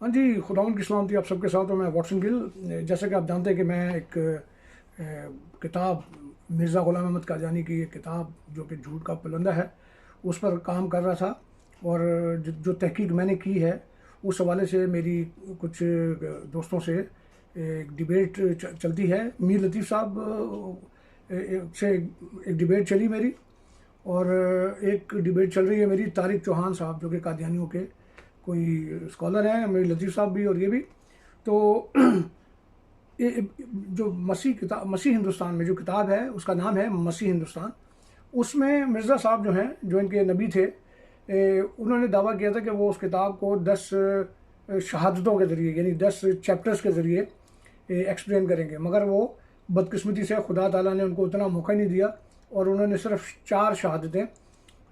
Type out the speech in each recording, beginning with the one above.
हाँ जी, खुदावंद की सलामती आप सबके साथ हूँ। मैं वाटसन गिल। जैसा कि आप जानते हैं कि मैं एक किताब मिर्ज़ा ग़ुलाम अहमद कादियानी की एक किताब जो कि झूठ का पुलंदा है, उस पर काम कर रहा था। और जो तहकीक मैंने की है उस हवाले से मेरी कुछ दोस्तों से एक डिबेट चलती है। मीर लतीफ़ साहब से एक डिबेट चली मेरी, और एक डिबेट चल रही है मेरी तारिक चौहान साहब जो कि कादियानियों के कोई स्कॉलर हैं, मेरी लतीफ़ साहब भी और ये भी। तो जो मसीह हिंदुस्तान में जो किताब है उसका नाम है मसीह हिंदुस्तान। उसमें मिर्ज़ा साहब जो हैं, जो इनके नबी थे, उन्होंने दावा किया था कि वो उस किताब को 10 शहादतों के ज़रिए यानी 10 चैप्टर्स के ज़रिए एक्सप्लेन करेंगे, मगर वो बदकिस्मती से खुदा ताला ने उनको उतना मौका नहीं दिया और उन्होंने सिर्फ 4 शहादतें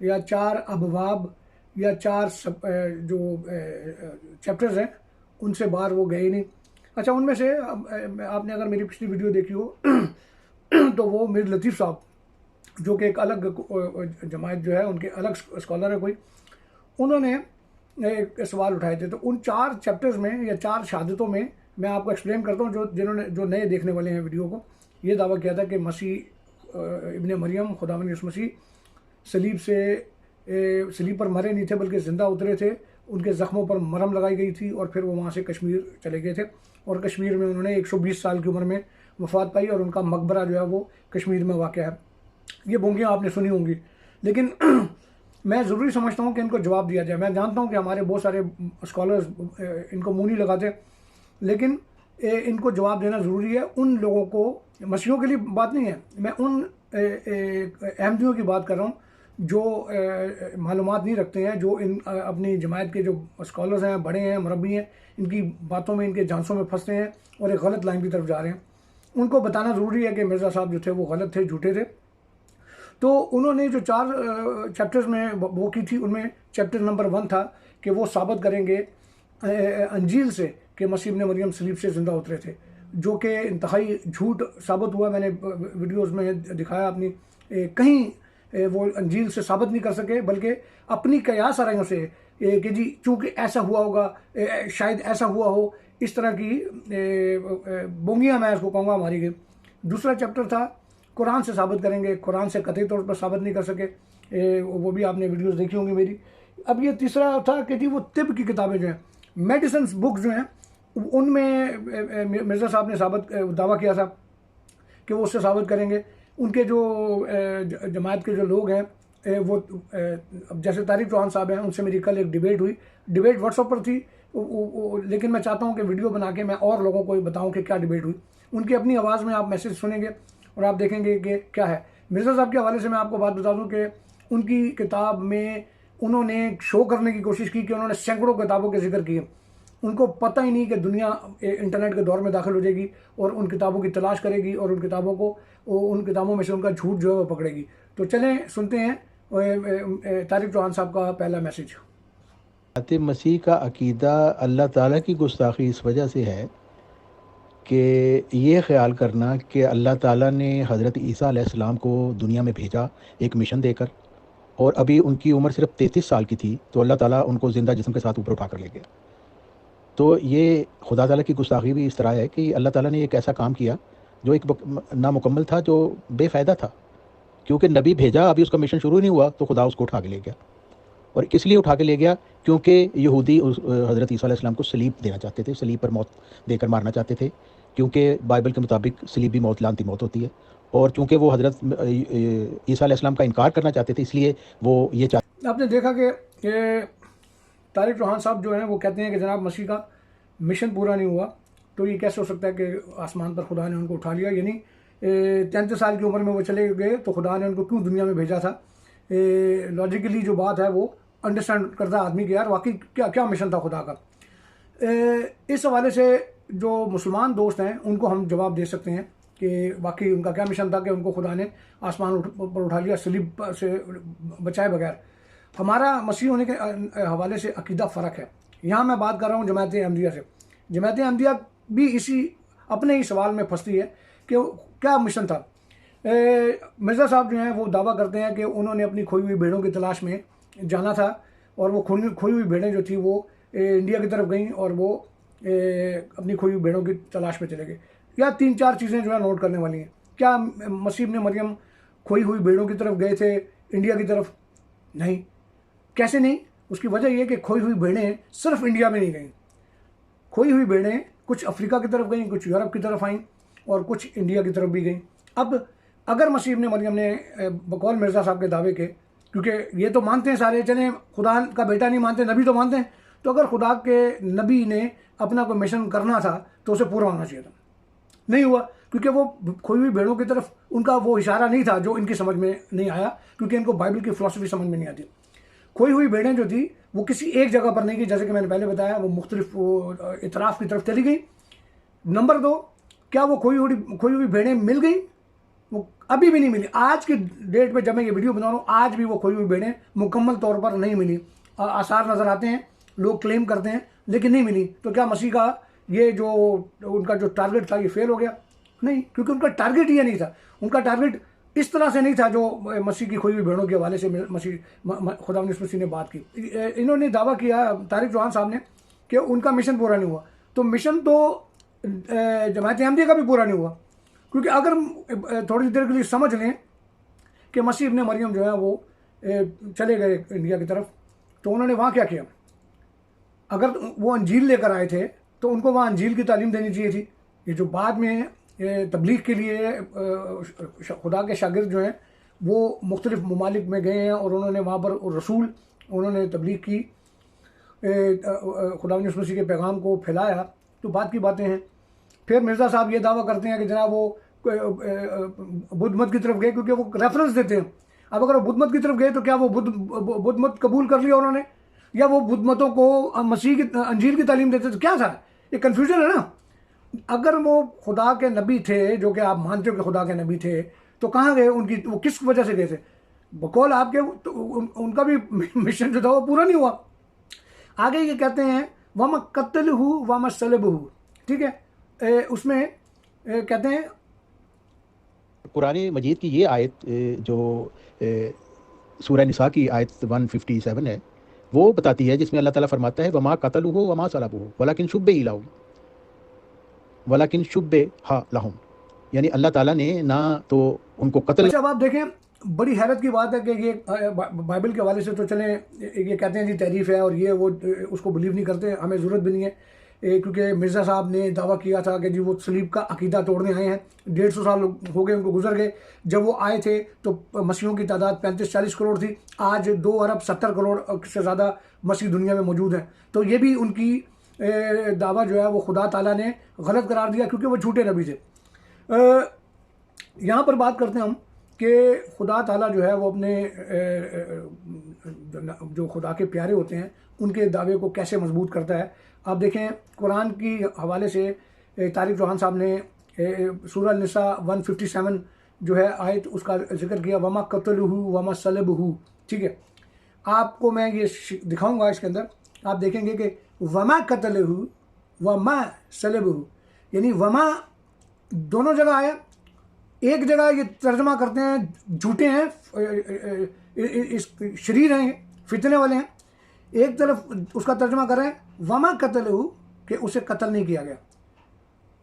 या 4 अबवाब या 4 जो चैप्टर्स हैं उनसे बाहर वो गए नहीं। अच्छा, उनमें से आपने अगर मेरी पिछली वीडियो देखी हो तो वो मीर लतीफ़ साहब जो कि एक अलग जमात जो है उनके अलग स्कॉलर है कोई, उन्होंने एक सवाल उठाए थे। तो उन 4 चैप्टर्स में या 4 शहादतों में मैं आपको एक्सप्लेन करता हूँ, जो नए देखने वाले हैं वीडियो को। ये दावा किया था कि मसीह इब्ने मरियम खुदावंद यीशु मसीह सलीब पर मरे नहीं थे बल्कि ज़िंदा उतरे थे। उनके ज़ख्मों पर मरहम लगाई गई थी और फिर वो वहाँ से कश्मीर चले गए थे और कश्मीर में उन्होंने 120 साल की उम्र में वफ़ात पाई और उनका मकबरा जो है वो कश्मीर में वाक़ है। ये बोंगियाँ आपने सुनी होंगी, लेकिन मैं ज़रूरी समझता हूँ कि इनको जवाब दिया जाए। मैं जानता हूँ कि हमारे बहुत सारे स्कॉलर्स इनको मुँह नहीं लगाते, लेकिन इनको जवाब देना ज़रूरी है। उन लोगों को, मसीहों के लिए बात नहीं है, मैं उन अहमदियों की बात कर रहा हूँ जो मालूमात नहीं रखते हैं, जो इन अपनी जमात के जो स्कॉलर्स हैं, बड़े हैं, मुरब्बी हैं, इनकी बातों में, इनके झांसों में फंसते हैं और एक गलत लाइन की तरफ जा रहे हैं। उनको बताना ज़रूरी है कि मिर्ज़ा साहब जो थे वो गलत थे, झूठे थे। तो उन्होंने जो 4 चैप्टर्स में वो की थी, उनमें चैप्टर नंबर 1 था कि वो साबित करेंगे अंजील से कि मसीह इब्ने मरियम सलीब से ज़िंदा उतरे थे, जो कि इंतहाई झूठ साबित हुआ। मैंने वीडियोस में दिखाया अपनी, कहीं वो अंजील से साबित नहीं कर सके, बल्कि अपनी कयास आराइयों से कि जी चूँकि ऐसा हुआ होगा, शायद ऐसा हुआ हो, इस तरह की बोंगियाँ मैं इसको कहूँगा मारी गई। दूसरा चैप्टर था कुरान से साबित करेंगे, कुरान से कतई तौर पर साबित नहीं कर सके, वो भी आपने वीडियोस देखी होंगी मेरी। अब ये तीसरा था कि जी वो तिब की किताबें जो हैं, मेडिसिन बुक्स जो हैं, उनमें मिर्ज़ा साहब ने दावा किया था कि वो उससे साबित करेंगे। उनके जो जमात के जो लोग हैं, वो जैसे तारिक चौहान साहब हैं, उनसे मेरी कल एक डिबेट हुई। डिबेट व्हाट्सएप पर थी, लेकिन मैं चाहता हूँ कि वीडियो बना के मैं और लोगों को बताऊँ कि क्या डिबेट हुई। उनकी अपनी आवाज़ में आप मैसेज सुनेंगे और आप देखेंगे कि क्या है। मिर्ज़ा साहब के हवाले से मैं आपको बात बता दूं कि उनकी किताब में उन्होंने शो करने की कोशिश की कि उन्होंने सैकड़ों किताबों के जिक्र किए। उनको पता ही नहीं कि दुनिया इंटरनेट के दौर में दाखिल हो जाएगी और उन किताबों की तलाश करेगी और उन किताबों में से उनका झूठ जो है वो पकड़ेगी। तो चलें सुनते हैं तारिक चौहान साहब का पहला मैसेज। आते मसीह का अकीदा अल्लाह ताला की गुस्ताखी इस वजह से है कि ये ख़्याल करना कि अल्लाह ताला ने हज़रत ईसा अलैहिस्सलाम को दुनिया में भेजा एक मिशन देकर, और अभी उनकी उम्र सिर्फ 33 साल की थी, तो अल्लाह ताला उनको ज़िंदा जिस्म के साथ ऊपर उठा कर ले गया। तो ये खुदा ताला की गुस्ताखी भी इस तरह है कि अल्लाह ताला ने एक ऐसा काम किया जो एक नामुकम्मल था, जो बेफ़ायदा था, क्योंकि नबी भेजा, अभी उसका मिशन शुरू नहीं हुआ तो खुदा उसको उठा के ले गया। और किस लिए उठा के ले गया? क्योंकि यहूदी हज़रत ईसा अलैहिस्सलाम को सलीब देना चाहते थे, सलीब पर मौत देकर मारना चाहते थे, क्योंकि बाइबल के मुताबिक सलीबी मौत लानती मौत होती है। और चूँकि वो हज़रत ईसा अलैहिस्सलाम का इनकार करना चाहते थे, इसलिए वो ये आपने देखा कि तारिक चौहान साहब जो हैं वो कहते हैं कि जनाब मसीह का मिशन पूरा नहीं हुआ, तो ये कैसे हो सकता है कि आसमान पर खुदा ने उनको उठा लिया। यानी 33 साल की उम्र में वो चले गए तो खुदा ने उनको क्यों दुनिया में भेजा था। लॉजिकली जो बात है वो अंडरस्टैंड करता आदमी के यार वाकई क्या क्या मिशन था खुदा का। इस हवाले से जो मुसलमान दोस्त हैं उनको हम जवाब दे सकते हैं कि वाकई उनका क्या मिशन था कि उनको खुदा ने आसमान पर उठा लिया सलीब से बचाए बगैर। हमारा मसीह होने के हवाले से अकीदा फ़र्क है। यहाँ मैं बात कर रहा हूँ जमात अहमदिया से। जमात अहमदिया भी इसी अपने ही सवाल में फंसती है कि क्या मिशन था। मिर्ज़ा साहब जो हैं वो दावा करते हैं कि उन्होंने अपनी खोई हुई भेड़ों की तलाश में जाना था और वो खोई हुई भेड़ें जो थी वो इंडिया की तरफ गई और वो अपनी खोई हुई भेड़ों की तलाश में चले गए। या 3-4 चीज़ें जो है नोट करने वाली हैं। क्या मसीह इब्न मरियम खोई हुई भेड़ों की तरफ गए थे इंडिया की तरफ? नहीं। कैसे नहीं? उसकी वजह यह कि खोई हुई भेड़ें सिर्फ इंडिया में नहीं गई। खोई हुई भेड़ें कुछ अफ्रीका की तरफ गई, कुछ यूरोप की तरफ आईं और कुछ इंडिया की तरफ भी गई। अब अगर मसीह इब्न मरियम ने बकौल मिर्ज़ा साहब के दावे के, क्योंकि ये तो मानते हैं सारे, चले खुदा का बेटा नहीं मानते, नबी तो मानते हैं, तो अगर खुदा के नबी ने अपना कोई मिशन करना था तो उसे पूरा होना चाहिए था। नहीं हुआ, क्योंकि वो खोई हुई भेड़ों की तरफ उनका वो इशारा नहीं था जो इनकी समझ में नहीं आया, क्योंकि इनको बाइबल की फ़िलासफ़ी समझ में नहीं आती। खोई हुई भेड़ें जो थी वो किसी एक जगह पर नहीं गई, जैसे कि मैंने पहले बताया, वो मुख्तलिफ इतराफ़ की तरफ चली गई। नंबर 2, क्या वो खोई हुई भेड़ें मिल गई? वो अभी भी नहीं मिली। आज की डेट में जब मैं ये वीडियो बना रहा हूँ, आज भी वो खोई हुई भेड़ें मुकम्मल तौर पर नहीं मिली। आसार नज़र आते हैं, लोग क्लेम करते हैं, लेकिन नहीं मिली। तो क्या मसीह का ये जो उनका जो टारगेट था ये फेल हो गया? नहीं, क्योंकि उनका टारगेट ये नहीं था। उनका टारगेट इस तरह से नहीं था जो मसीह की खोई हुई भेड़ों के हवाले से खुदा मसीह ने बात की। इन्होंने दावा किया, तारिक चौहान साहब ने, कि उनका मिशन पूरा नहीं हुआ। तो मिशन तो जमात अहमदिया का भी पूरा नहीं हुआ, क्योंकि अगर थोड़ी देर के लिए समझ लें कि मसीह इब्न मरियम जो है वो चले गए इंडिया की तरफ, तो उन्होंने वहाँ क्या किया? अगर वो अंजील लेकर आए थे तो उनको वहाँ अंजील की तालीम देनी चाहिए थी। ये जो बाद में तबलीग के लिए खुदा के शागिर्द जो हैं वो मुख्तलिफ ममालिक में गए हैं और उन्होंने वहाँ पर रसूल उन्होंने तबलीग की, खुदा मसीह के पैगाम को फैलाया, तो बात की बातें हैं। फिर मिर्ज़ा साहब ये दावा करते हैं कि जनाब वो बुद्ध मत की तरफ गए, क्योंकि वो रेफरेंस देते हैं। अब अगर वो बुद्ध मत की तरफ गए तो क्या वो बुद्ध मत कबूल कर लिया उन्होंने, या वो बुद्ध मतों को मसीह की अंजील की तालीम देते? तो क्या था? ये कन्फ्यूजन है ना। अगर वो खुदा के नबी थे, जो कि आप मानते हो कि खुदा के नबी थे, तो कहाँ गए? उनकी वो किस वजह से गए थे? बकौल आपके तो उनका भी मिशन जो था वो पूरा नहीं हुआ। आगे ये कहते हैं वमा कत्ल हु वमा सलब हु, ठीक है। उसमें कहते हैं कुरान मजीद की ये आयत जो सूरह निसा की आयत 157 है, वो बताती है, जिसमें अल्लाह ताला फरमाता है वमा कतलुहु वमा सलबुहु वलाकिन शुब्बे इलाहु वलाकिन शुब्बे हा लहुम, यानी अल्लाह ताला ने ना तो उनको कत्ल। अच्छा, अब आप देखें, बड़ी हैरत की बात है कि ये बाइबल के हवाले से तो चलें, ये कहते हैं जी तहरीफ है और ये वो उसको बिलीव नहीं करते, हमें ज़रूरत भी नहीं है, क्योंकि मिर्ज़ा साहब ने दावा किया था कि जी वो सलीब का अकीदा तोड़ने आए हैं। 150 साल हो गए उनको गुजर गए। जब वो आए थे तो मसीहों की तादाद 35-40 करोड़ थी। आज 2 अरब 70 करोड़ से ज़्यादा मसीह दुनिया में मौजूद हैं। तो ये भी उनकी दावा जो है वो खुदा ताला ने गलत करार दिया, क्योंकि वो झूठे नबी थे। यहाँ पर बात करते हैं हम कि खुदा ताला जो है वो अपने जो खुदा के प्यारे होते हैं उनके दावे को कैसे मजबूत करता है। आप देखें, कुरान की हवाले से तारिक चौहान साहब ने सूरह निसा 157 जो है आयत, उसका जिक्र किया, वमा कतलुहु वमा सलबुहु, ठीक है। आपको मैं ये दिखाऊंगा, इसके अंदर आप देखेंगे कि वमा कतलुहु वमा सलबुहु, यानी वमा दोनों जगह आया। एक जगह ये तर्जमा करते हैं झूठे हैं, इस शरीर हैं, फितने वाले हैं। एक तरफ उसका तर्जमा कर रहे हैं वमा कतलहु, कि उसे कत्ल नहीं किया गया।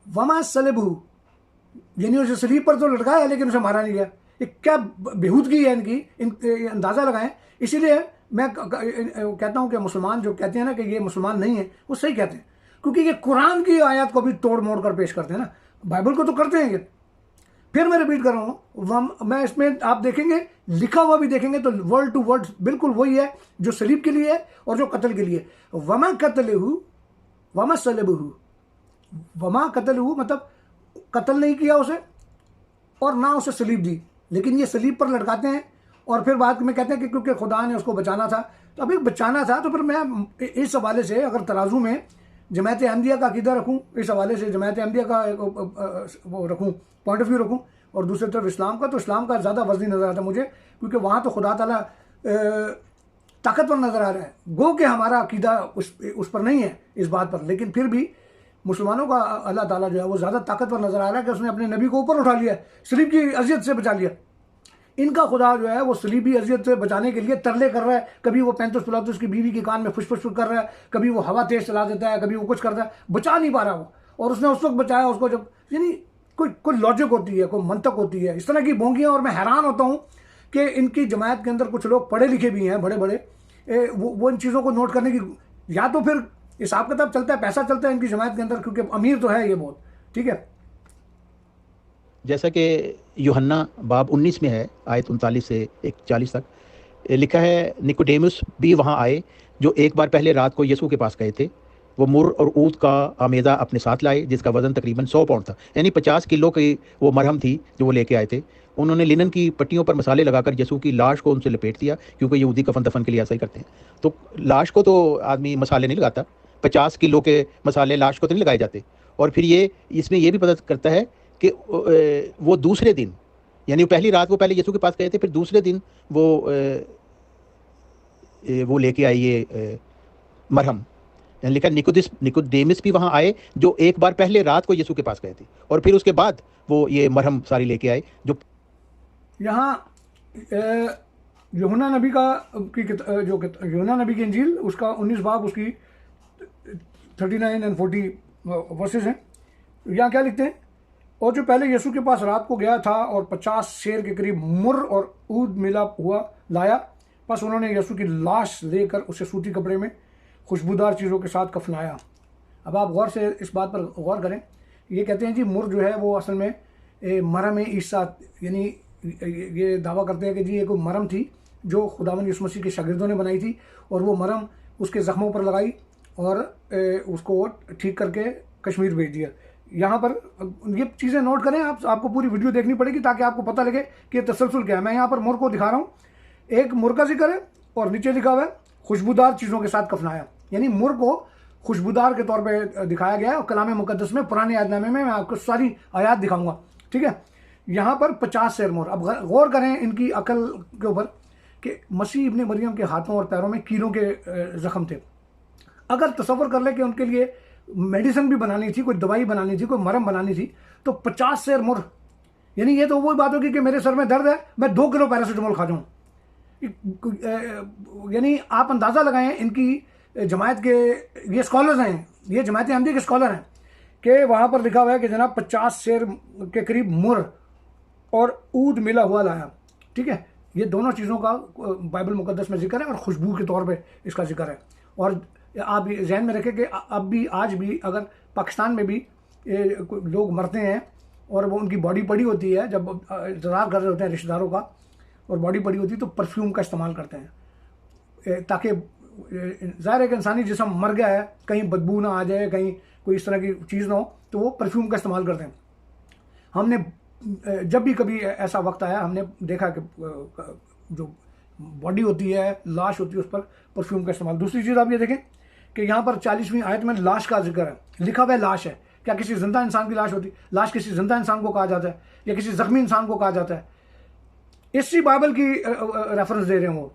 वमा सलबहु, यानी उसे सलीब पर तो लटकाया लेकिन उसे मारा नहीं गया। ये क्या बेहूदगी है इनकी, अंदाज़ा लगाएं। इसीलिए मैं कहता हूँ कि मुसलमान जो कहते हैं ना कि ये मुसलमान नहीं है, वो सही कहते हैं, क्योंकि ये कुरान की आयत को भी तोड़ मोड़ कर पेश करते हैं ना, बाइबल को तो करते हैं ये। फिर मैं रिपीट कर रहा हूँ, मैं इसमें आप देखेंगे लिखा हुआ भी देखेंगे तो वर्ड टू वर्ड बिल्कुल वही है जो सलीब के लिए है और जो कत्ल के लिए। वमा कतलहु वमा सलबहु, वमा कतलहु मतलब कत्ल नहीं किया उसे और ना उसे सलीब दी, लेकिन ये सलीब पर लटकाते हैं और फिर बाद में कहते हैं कि क्योंकि खुदा ने उसको बचाना था। तो अभी बचाना था तो फिर मैं इस हवाले से अगर तराजू में जमात अहमदिया का अकीदा रखूँ, इस हवाले से जमात अहमदिया का वो रखूँ, पॉइंट ऑफ व्यू रखूँ, और दूसरी तरफ इस्लाम का, तो इस्लाम का ज़्यादा वज़नी नज़र आता है मुझे, क्योंकि वहाँ तो खुदा ताला ताकतवर नज़र आ रहा है। गो कि हमारा अकीदा उस पर नहीं है इस बात पर, लेकिन फिर भी मुसलमानों का अल्लाह ताला जो है वो ज़्यादा ताकतवर नज़र आ रहा है कि उसने अपने नबी को ऊपर उठा लिया, सलीब की अजियत से बचा लिया। इनका खुदा जो है वो सलीबी अजियत से बचाने के लिए तरले कर रहा है। कभी वो 35 पिलातुस की बीवी के कान में फुस फुस कर रहा है, कभी वो हवा तेज चला देता है, कभी वो कुछ करता है, बचा नहीं पा रहा वो। और उसने उस वक्त बचाया उसको जब, यानी कोई कोई लॉजिक होती है, कोई मंतक होती है, इस तरह की बोंगियाँ। और मैं हैरान होता हूँ कि इनकी जमायत के अंदर कुछ लोग पढ़े लिखे भी हैं, बड़े बड़े, वो इन चीज़ों को नोट करने की, या तो फिर हिसाब किताब चलता है, पैसा चलता है इनकी जमायत के अंदर, क्योंकि अमीर तो है ये बहुत, ठीक है। जैसा कि यूहन्ना बाब 19 में है, आयत 39 से 40 तक लिखा है, निकोडेमुस भी वहाँ आए जो एक बार पहले रात को यीशु के पास गए थे। वो मुर और ऊद का आमेदा अपने साथ लाए जिसका वजन तकरीबन 100 पाउंड था, यानी 50 किलो की वो मरहम थी जो वो लेके आए थे। उन्होंने लिनन की पट्टियों पर मसाले लगाकर यीशु की लाश को उनसे लपेट दिया, क्योंकि यहूदी कफन दफन के लिए ऐसा ही करते हैं। तो लाश को तो आदमी मसाले नहीं लगाता, 50 किलो के मसाले लाश को तो नहीं लगाए जाते। और फिर ये इसमें ये भी पता करता है कि वो दूसरे दिन, यानी पहली रात वो पहले यीशु के पास गए थे, फिर दूसरे दिन वो लेके आई ये मरहम। लिखा निकोदेमुस भी वहाँ आए जो एक बार पहले रात को यीशु के पास गए थे, और फिर उसके बाद वो ये मरहम सारी लेके आए। जो यहाँ यूहन्ना नबी का यूहन्ना नबी की इंजील उसका 19 बाब उसकी 39 एंड 40 वर्सेस हैं। यहाँ क्या लिखते हैं, और जो पहले यीशु के पास रात को गया था और 50 शेर के करीब मुर और ऊद मिला हुआ लाया, बस उन्होंने यीशु की लाश लेकर उसे सूती कपड़े में खुशबूदार चीज़ों के साथ कफनाया। अब आप गौर से इस बात पर गौर करें, ये कहते हैं जी मुर जो है वो असल में मरम ईसा, यानी ये दावा करते हैं कि जी ये कोई मरम थी जो खुदावंद यीशु मसीह के शागिर्दों ने बनाई थी, और वो मरम उसके ज़ख्मों पर लगाई और उसको ठीक करके कश्मीर भेज दिया। यहाँ पर ये चीज़ें नोट करें, आपको पूरी वीडियो देखनी पड़ेगी ताकि आपको पता लगे कि ये तसलसल क्या है। मैं यहाँ पर मुर को दिखा रहा हूँ, एक मुर का जिक्र है और नीचे लिखा हुआ है खुशबूदार चीज़ों के साथ कफनाया, यानी मुर को खुशबूदार के तौर पे दिखाया गया है। और कलाम मुकद्दस में पुराने यादनामे में मैं आपको सारी आयात दिखाऊंगा, ठीक है। यहाँ पर 50 शेर मुर। अब गौर करें इनकी अकल के ऊपर कि मसीह इब्ने मरियम के हाथों और पैरों में कीलों के जख्म थे। अगर तसव्वुर कर ले कि उनके लिए मेडिसिन भी बनानी थी, कोई दवाई बनानी थी, कोई मरहम बनानी थी, तो 50 शेर मुर, यानी ये तो वही बात होगी कि मेरे सर में दर्द है, मैं 2 किलो पैरासीटामोल खा जाऊँ। यानी आप अंदाज़ा लगाएं, इनकी जमायत के ये स्कॉलर्स हैं, ये जमायत अहमदी के स्कॉलर हैं, कि वहाँ पर लिखा हुआ है कि जनाब 50 शेर के करीब मुर और ऊद मिला हुआ लाया, ठीक है। ये दोनों चीज़ों का बाइबल मुकद्दस में जिक्र है और खुशबू के तौर पे इसका जिक्र है। और आप जहन में रखें कि अब भी, आज भी अगर पाकिस्तान में भी लोग मरते हैं और वो उनकी बॉडी पड़ी होती है, जब इंतज़ार कर रहे होते हैं रिश्तेदारों का, और बॉडी पड़ी होती है, तो परफ्यूम का इस्तेमाल करते हैं, ताकि ज़ाहिर है कि इंसानी जिस्म मर गया है, कहीं बदबू ना आ जाए, कहीं कोई इस तरह की चीज़ ना हो, तो वो परफ्यूम का इस्तेमाल करते हैं। हमने जब भी कभी ऐसा वक्त आया, हमने देखा कि जो बॉडी होती है, लाश होती है, उस पर परफ्यूम का इस्तेमाल। दूसरी चीज़ आप ये देखें कि यहाँ पर 40वीं आयत में लाश का जिक्र है, लिखा हुआ लाश है। क्या किसी जिंदा इंसान की लाश होती? लाश किसी जिंदा इंसान को कहा जाता है या किसी जख्मी इंसान को कहा जाता है? इसी बाइबल की रेफरेंस दे रहे हैं वो,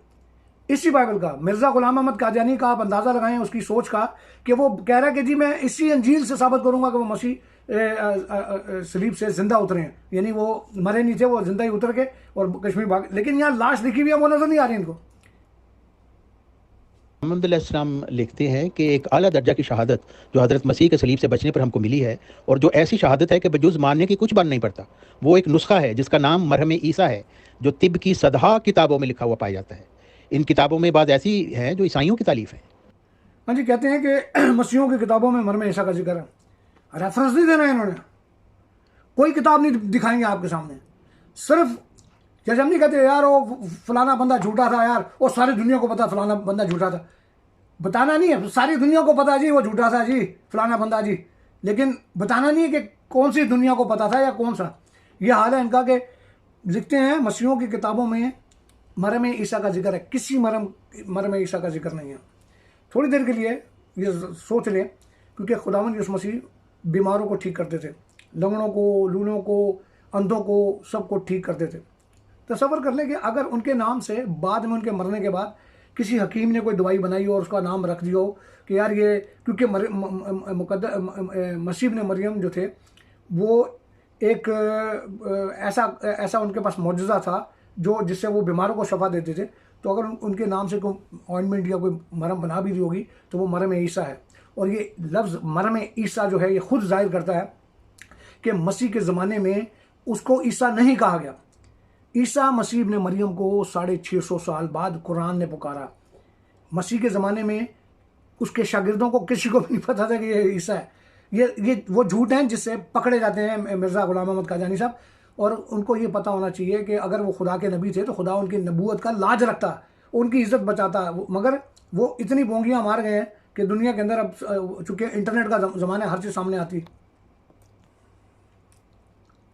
इसी बाइबल का। मिर्ज़ा गुलाम अहमद कादियानी का आप अंदाज़ा लगाएं उसकी सोच का, कि वो कह रहा है कि जी मैं इसी अंजील से साबित करूंगा कि वो मसीह सलीब से जिंदा उतरे हैं, यानी वो मरे नहीं थे, वो जिंदा ही उतर के और कश्मीर भाग। लेकिन यहाँ लाश लिखी हुई है, वो नजर नहीं आ रही इनको। मोहम्मद अलैहिस्सलाम लिखते हैं कि एक आला दर्जा की शहादत जो हज़रत मसीह के सलीब से बचने पर हमको मिली है, और जो ऐसी शहादत है कि बजुज़ मानने की कुछ बन नहीं पड़ता, वो एक नुस्खा है जिसका नाम मरहम ईसा है, जो तिब की सदहा किताबों में लिखा हुआ पाया जाता है। इन किताबों में बाद ऐसी हैं जो ईसाइयों की तालीफ है। हाँ जी, कहते हैं कि मसीहों की किताबों में मरहम ईसा का जिक्र है। रेफरेंस नहीं देना है इन्होंने, कोई किताब नहीं दिखाएंगे आपके सामने। सिर्फ जैसे हम नहीं कहते यार वो फलाना बंदा झूठा था, यार वो सारी दुनिया को पता फलाना बंदा झूठा था, बताना नहीं है। सारी दुनिया को पता जी वो झूठा था जी, फलाना बंदा जी, लेकिन बताना नहीं है कि कौन सी दुनिया को पता था या कौन सा। ये हाल है इनका कि लिखते हैं मसीहों की किताबों में मरहम ईसा का जिक्र है, किसी मरहम ईसा का जिक्र नहीं है। थोड़ी देर के लिए ये सोच लें, क्योंकि खुदावंद यीशु मसीह बीमारों को ठीक करते थे, लंगड़ों को, लूलों को, अंधों को, सबको ठीक करते थे। तसव्वुर कर लें कि अगर उनके नाम से बाद में, उनके मरने के बाद, किसी हकीम ने कोई दवाई बनाई और उसका नाम रख दिया हो कि यार ये, क्योंकि मसीह ने मरियम जो थे वो एक ऐसा उनके पास मौजज़ा था जो जिससे वो बीमारों को शफा देते थे। तो अगर उनके नाम से कोई ऑइंटमेंट या कोई मरहम बना भी दी होगी तो वो मरहम ईसा है। और ये लफ्ज़ मरहम ईसा जो है ये खुद जाहिर करता है कि मसीह के ज़माने में उसको ईसा नहीं कहा गया। ईसा मसीह ने मरियम को 650 साल बाद कुरान ने पुकारा। मसीह के ज़माने में उसके शागिर्दों को किसी को भी नहीं पता था कि ये ईसा है। ये वो झूठ हैं जिससे पकड़े जाते हैं मिर्ज़ा गुलाम अहमद कादियानी साहब। और उनको ये पता होना चाहिए कि अगर वो खुदा के नबी थे तो खुदा उनकी नबूवत का लाज रखता, उनकी इज्जत बचाता। मगर वो इतनी बोंगियाँ मार गए हैं कि दुनिया के अंदर अब चूँकि इंटरनेट का ज़माना, हर चीज़ सामने आती।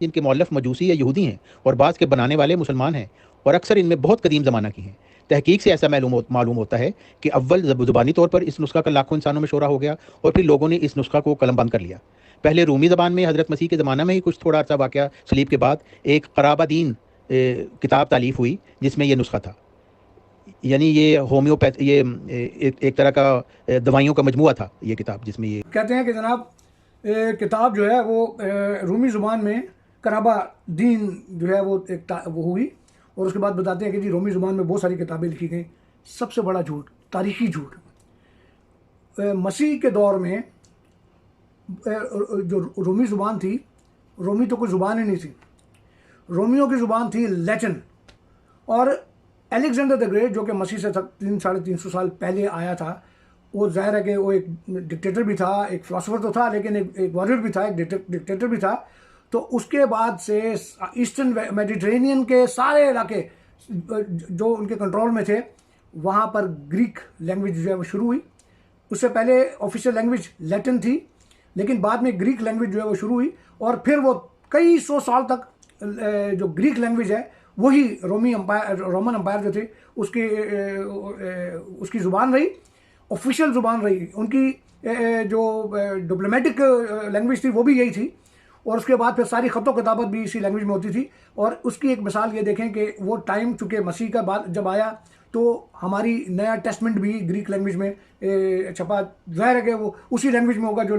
इनके मौलफ मजूसी या यहूदी हैं और बाज़ के बनाने वाले मुसलमान हैं और अक्सर इनमें बहुत कदीम ज़माना की हैं। तहकीक से ऐसा मालूम होता है कि अव्वल ज़ुबानी तौर पर इस नुस्खा का लाखों इंसानों में शोरा हो गया और फिर लोगों ने इस नुस्खा को कलमबंद कर लिया। पहले रूमी ज़बान में हज़रत मसीह के ज़माना में ही कुछ थोड़ा अर्सा वाक़या सलीब के बाद एक क़राबादीन किताब तालीफ़ हुई जिसमें यह नुस्खा था। यानी ये होम्योपैथ ये एक तरह का दवाइयों का मजमुआ था ये किताब, जिसमें ये कहते हैं कि जनाब किताब जो है वो रूमी ज़ुबान में कराबा दीन जो है वो वो हुई। और उसके बाद बताते हैं कि जी रोमी ज़ुबान में बहुत सारी किताबें लिखी गई। सबसे बड़ा झूठ, तारीखी झूठ। मसीह के दौर में जो रोमी ज़ुबान थी, रोमी तो कोई ज़ुबान ही नहीं थी, रोमियों की ज़ुबान थी लैटिन। और अलेक्जेंडर द ग्रेट जो कि मसीह से 300-350 साल पहले आया था, वो जाहिर है कि वो एक डिक्टेटर भी था, एक फ़िलासफ़र तो था, लेकिन एक वॉरियर भी था, एक डिक्टेटर भी था। तो उसके बाद से ईस्टर्न मेडिटेरेनियन के सारे इलाके जो उनके कंट्रोल में थे, वहाँ पर ग्रीक लैंग्वेज जो है वो शुरू हुई। उससे पहले ऑफिशियल लैंग्वेज लैटिन थी, लेकिन बाद में ग्रीक लैंग्वेज जो है वो शुरू हुई। और फिर वो कई सौ साल तक जो ग्रीक लैंग्वेज है वही रोमन एम्पायर जो थे उसकी ज़ुबान रही, ऑफिशियल ज़ुबान रही। उनकी जो डिप्लोमेटिक लैंग्वेज थी वो भी यही थी। और उसके बाद फिर सारी ख़त किताबत भी इसी लैंग्वेज में होती थी। और उसकी एक मिसाल ये देखें कि वो टाइम चूँकि मसीह का बाद जब आया तो हमारी नया टेस्टमेंट भी ग्रीक लैंग्वेज में छपा। ज़ाहिर है कि वो उसी लैंग्वेज में होगा जो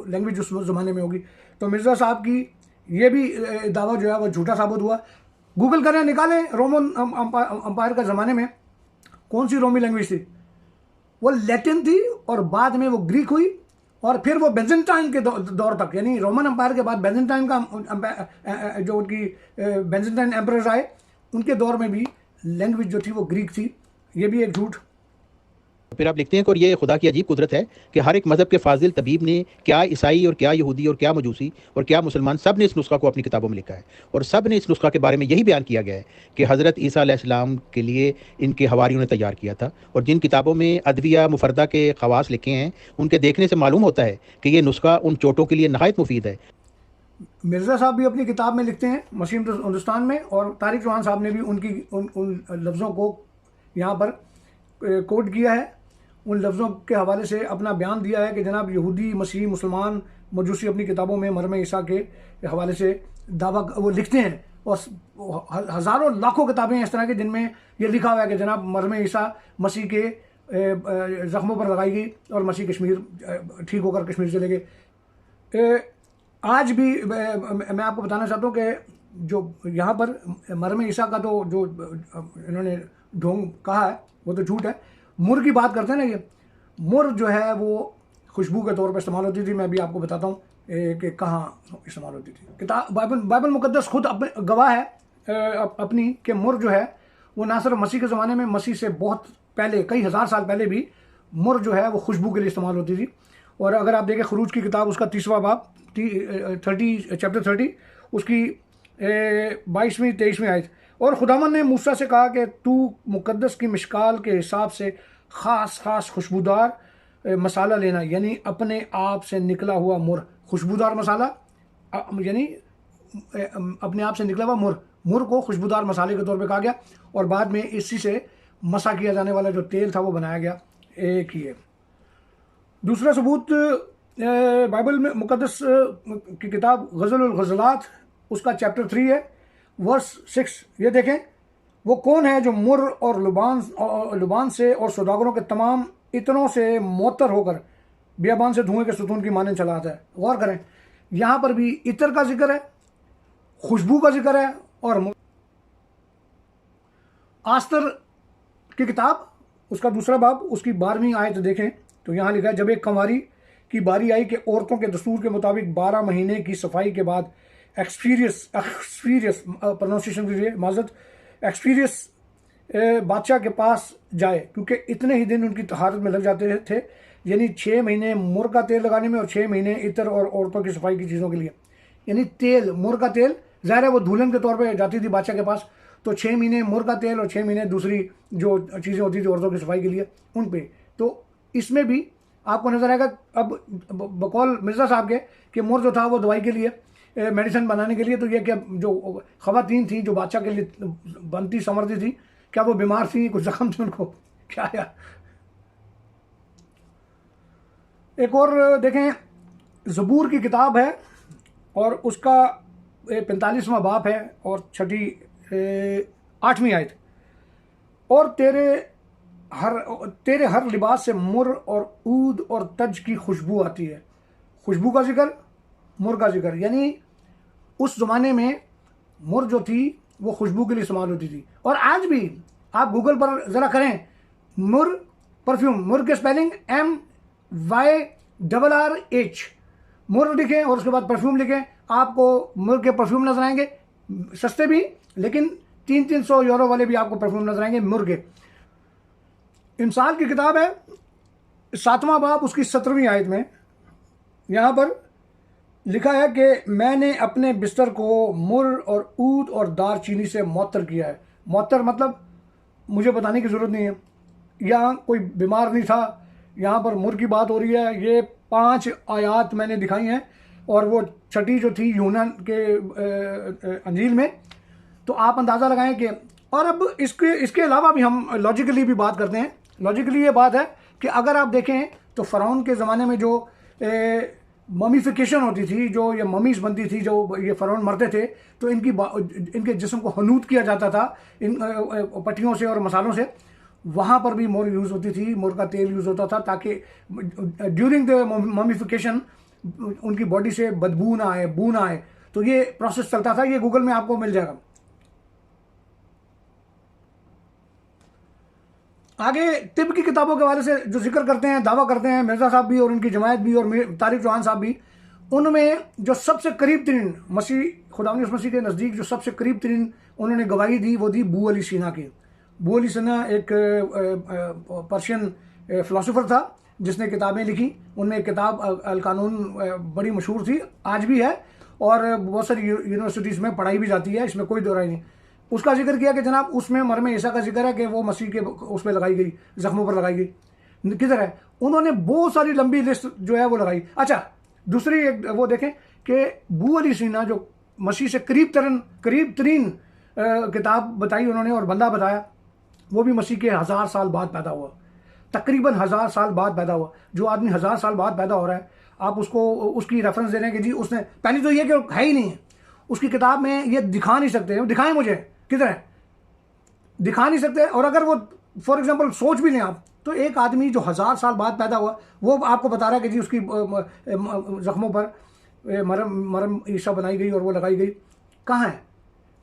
लैंग्वेज उस ज़माने में होगी। तो मिर्ज़ा साहब की ये भी दावा जो है वो झूठा साबित हुआ। गूगल करें, निकालें रोमन अम्पायर का ज़माने में कौन सी रोमी लैंग्वेज थी। वो लैटिन थी और बाद में वो ग्रीक हुई। और फिर वो बेजेंटाइन के दौर तक, यानी रोमन एम्पायर के बाद बेजेंटाइन का जो उनकी बेजेंटाइन एम्परर्स आए, उनके दौर में भी लैंग्वेज जो थी वो ग्रीक थी। ये भी एक झूठ। फिर आप लिखते हैं कि और ये खुदा की अजीब कुदरत है कि हर एक मज़हब के फाजिल तबीब ने, क्या ईसाई और क्या यहूदी और क्या मजूसी और क्या मुसलमान, सब ने इस नुस्खा को अपनी किताबों में लिखा है। और सब ने इस नुस्खा के बारे में यही बयान किया गया है कि हज़रत ईसा अलैहिस्सलाम के लिए इनके हवारियों ने तैयार किया था। और जिन किताबों में अदविया मुफरदा के खवास लिखे हैं, उनके देखने से मालूम होता है कि ये नुस्खा उन चोटों के लिए नहायत मुफीद है। मिर्ज़ा साहब भी अपनी किताब में लिखते हैं मसीह हिंदुस्तान में, और तारिक चौहान साहब ने भी उन लफ्ज़ों को यहाँ पर कोट किया है। उन लफ्ज़ों के हवाले से अपना बयान दिया है कि जनाब यहूदी, मसीह, मुसलमान, मजूसी अपनी किताबों में मरहम ईसा के हवाले से दावा वो लिखते हैं। और हज़ारों लाखों किताबें हैं इस तरह की जिनमें ये लिखा हुआ है कि जनाब मरहम ईसा मसीह के ज़ख्मों पर लगाई गई और मसीह कश्मीर ठीक होकर कश्मीर चले गए। आज भी मैं आपको बताना चाहता हूँ कि जो यहाँ पर मरहम ईसा का तो जो इन्होंने ढोंग कहा है वो तो झूठ है। मुर की बात करते हैं ना, ये मुर जो है वो खुशबू के तौर पर इस्तेमाल होती थी। मैं भी आपको बताता हूँ कि कहाँ इस्तेमाल होती थी। किताब बाइबल मुकद्दस खुद अपने गवाह है अपनी कि मुर जो है वो ना सिर्फ मसीह के ज़माने में, मसीह से बहुत पहले, कई हज़ार साल पहले भी मुर जो है वो खुशबू के लिए इस्तेमाल होती थी। और अगर आप देखें खरूज की किताब, उसका 30वां बाब चैप्टर 30 उसकी 22वीं 23वीं आयत। और खुदावन ने मूसा से कहा कि तू मुकद्दस की मिशकाल के हिसाब से ख़ास खुशबूदार मसाला लेना, यानी अपने आप से निकला हुआ मुर। खुशबूदार मसाला यानी अपने आप से निकला हुआ मुर को खुशबूदार मसाले के तौर पे कहा गया। और बाद में इसी से मसा किया जाने वाला जो तेल था वो बनाया गया। एक ही है। दूसरा सबूत बाइबल में मुकद्दस की किताब गज़ल गज़लात, उसका चैप्टर 3 है वर्स 6। ये देखें, वो कौन है जो मुर और लुबान से और सौदागरों के तमाम इतनों से मोतर होकर बियाबान से धुएं के सुतून की माने चला आता है। गौर करें, यहाँ पर भी इतर का जिक्र है, खुशबू का जिक्र है और आस्तर की किताब, उसका दूसरा बाब, उसकी 12वीं आयत देखें तो यहाँ लिखा है, जब एक कंवारी की बारी आई कि औरतों के दस्तूर के मुताबिक 12 महीने की सफाई के बाद एक्सपीरियस प्रोनाउंसिएशन कीजिए, माजरत, एक्सपीरियस बादशाह के पास जाए, क्योंकि इतने ही दिन उनकी तहारत में लग जाते थे, यानी 6 महीने मुर्ग का तेल लगाने में और 6 महीने इतर और औरतों की सफाई की चीज़ों के लिए। यानी तेल, मुर्ग का तेल, ज़ाहिर है वो दुल्हन के तौर पे जाती थी बादशाह के पास, तो 6 महीने मुर्ग का तेल और 6 महीने दूसरी जो चीज़ें होती थी औरतों की सफाई के लिए उन पे। तो इसमें भी आपको नजर आएगा, अब बकौल मिर्ज़ा साहब के, कि मुर्ग जो था वो दवाई के लिए, मेडिसिन बनाने के लिए, तो ये क्या जो ख़वातीन थी जो बादशाह के लिए बनती संवरती थी, क्या वो बीमार थी, कुछ जख्म थे उनको, क्या यार। एक और देखें, ज़बूर की किताब है और उसका 45वां बाब है और 8वीं आयत, और तेरे हर लिबास से मुर और ऊद और तज की खुशबू आती है। खुशबू का जिक्र, मुर का जिक्र, यानी उस ज़माने में मुर जो थी वो खुशबू के लिए इस्तेमाल होती थी। और आज भी आप गूगल पर ज़रा करें मुर परफ्यूम, मुर के स्पेलिंग MYRRH, मुर लिखें और उसके बाद परफ्यूम लिखें, आपको मुर के परफ्यूम नजर आएंगे, सस्ते भी, लेकिन 300-300 यूरो वाले भी आपको परफ्यूम नजर आएंगे मुर के। इंसान की किताब है, 7वां बाब, उसकी 17वीं आयत में यहाँ पर लिखा है कि मैंने अपने बिस्तर को मुर और ऊद और दार चीनी से मुअत्तर किया है। मुअत्तर मतलब मुझे बताने की ज़रूरत नहीं है, यहाँ कोई बीमार नहीं था, यहाँ पर मुर की बात हो रही है। ये 5 आयात मैंने दिखाई हैं और वो छठी जो थी यूनान के अंजील में। तो आप अंदाज़ा लगाएं कि, और अब इसके अलावा भी हम लॉजिकली भी बात करते हैं। लॉजिकली ये बात है कि अगर आप देखें तो फ़िरौन के ज़माने में जो ममीफिकेशन होती थी, जो ये ममीज़ बनती थी, जो ये फ़िरौन मरते थे तो इनके जिस्म को हनूत किया जाता था इन पट्टियों से और मसालों से। वहाँ पर भी मुर यूज़ होती थी, मुर का तेल यूज़ होता था, ताकि ड्यूरिंग द ममीफिकेशन उनकी बॉडी से बदबू ना आए, बू ना आए। तो ये प्रोसेस चलता था, ये गूगल में आपको मिल जाएगा। आगे तिब की किताबों के हवाले से जो जिक्र करते हैं, दावा करते हैं मिर्ज़ा साहब भी और उनकी जमायत भी और तारिक चौहान साहब भी, उनमें जो सबसे करीब तरीन मसीह, खुदावंद यीशु मसीह के नज़दीक जो सबसे करीब तरीन उन्होंने गवाही दी वो दी बू अली सीना की। बू अली सीना एक पर्शियन फ़िलासफ़र था जिसने किताबें लिखी। उनमें एक किताब अल कानून बड़ी मशहूर थी, आज भी है, और बहुत सारी यूनिवर्सिटीज़ में पढ़ाई भी जाती है, इसमें कोई दो राय नहीं। उसका जिक्र किया कि जनाब उसमें मरम ईसा का जिक्र है कि वो मसीह के उस पर लगाई गई, जख्मों पर लगाई गई। किधर है? उन्होंने बहुत सारी लंबी लिस्ट जो है वो लगाई। अच्छा, दूसरी एक वो देखें कि बू अली सीना जो मसीह से करीब तरीन किताब बताई उन्होंने और बंदा बताया, वो भी मसीह के 1000 साल बाद पैदा हुआ, तकरीबन 1000 साल बाद पैदा हुआ। जो आदमी 1000 साल बाद पैदा हो रहा है, आप उसको उसकी रेफरेंस दे रहे हैं कि जी उसने, पहली तो ये कि है ही नहीं है उसकी किताब में, ये दिखा नहीं सकते, दिखाएं मुझे किधर है, दिखा नहीं सकते। और अगर वो फॉर एग्जांपल सोच भी लें आप, तो एक आदमी जो 1000 साल बाद पैदा हुआ वो आपको बता रहा है कि जी उसकी जख्मों पर मरम ईसा बनाई गई और वो लगाई गई, कहाँ है?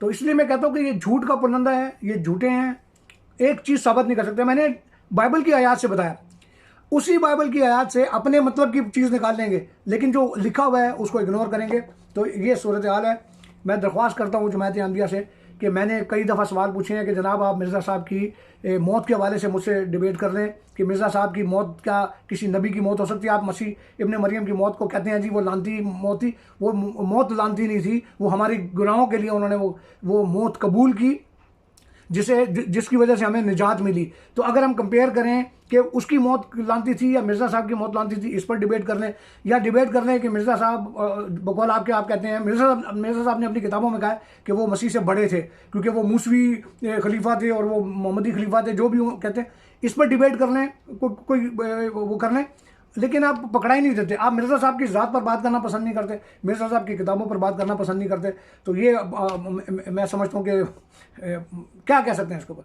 तो इसलिए मैं कहता हूँ कि ये झूठ का पुलंदा है, ये झूठे हैं, एक चीज़ साबित नहीं कर सकते। मैंने बाइबल की आयत से बताया, उसी बाइबल की आयत से अपने मतलब की चीज़ निकाल लेंगे, लेकिन जो लिखा हुआ है उसको इग्नोर करेंगे। तो ये सूरत हाल है। मैं दरख्वास्त करता हूँ जमात अहमदिया से कि मैंने कई दफ़ा सवाल पूछे हैं कि जनाब आप मिर्ज़ा साहब की मौत के हवाले से मुझसे डिबेट कर लें कि मिर्ज़ा साहब की मौत क्या किसी नबी की मौत हो सकती है? आप मसीह इब्ने मरियम की मौत को कहते हैं जी वो लानती मौत थी। वो मौत लानती नहीं थी, वो हमारी गुनाहों के लिए उन्होंने वो मौत कबूल की जिसकी वजह से हमें निजात मिली। तो अगर हम कंपेयर करें कि उसकी मौत लानती थी या मिर्ज़ा साहब की मौत लानती थी, इस पर डिबेट कर लें, या डिबेट कर लें कि मिर्ज़ा साहब बकौल आप कहते हैं मिर्ज़ा साहब ने अपनी किताबों में कहा है कि वो मसीह से बड़े थे क्योंकि वो मूसवी खलीफा थे और वो मोहम्मदी खलीफा थे, जो भी कहते हैं, इस पर डिबेट कर लें, कोई वो कर लें, लेकिन आप पकड़ा ही नहीं देते। आप मिर्ज़ा साहब की ज़ात पर बात करना पसंद नहीं करते, मिर्ज़ा साहब की किताबों पर बात करना पसंद नहीं करते। तो ये मैं समझता हूँ कि क्या कह सकते हैं इसके ऊपर।